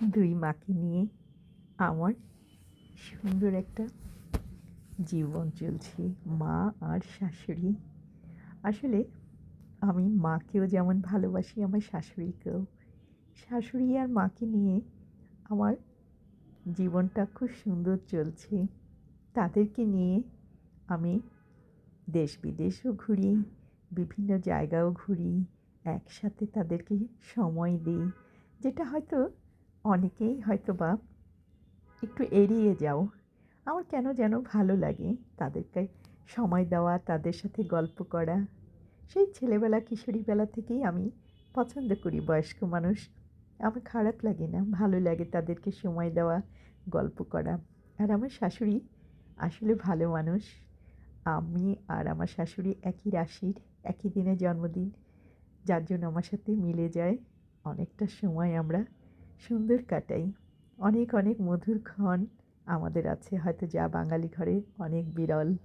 দুই মাকে নিয়ে আমার সুন্দর একটা জীবন চলছে। মা আর শাশুড়ি। আসলে আমি মাকেও যেমন ভালোবাসি, আমার শাশুড়িকেও। শাশুড়ি আর মাকে নিয়ে আমার জীবনটা খুব সুন্দর চলছে। তাদেরকে নিয়ে আমি দেশ বিদেশও ঘুরি, বিভিন্ন জায়গাও ঘুরি, একসাথে তাদেরকে সময় দিই, যেটা হয়তো অনেকেই হয়তোবা একটু এড়িয়ে যাও। আমার কেন যেন ভালো লাগে তাদেরকে সময় দেওয়া, তাদের সাথে গল্প করা। সেই ছেলেবেলা কিশোরীবেলা থেকেই আমি পছন্দ করি বয়স্ক মানুষ। আমার খারাপ লাগে না, ভালো লাগে তাদেরকে সময় দেওয়া, গল্প করা। আর আমার শাশুড়ি আসলে ভালো মানুষ। আমি আর আমার শাশুড়ি একই রাশির, একই দিনে জন্মদিন, যার জন্য আমার সাথে মিলে যায়। অনেকটা সময় আমরা সুন্দর কাটাই। অনেক অনেক মধুর ক্ষণ আমাদের আছে, হয়তো যা বাঙালি ঘরে অনেক বিরল।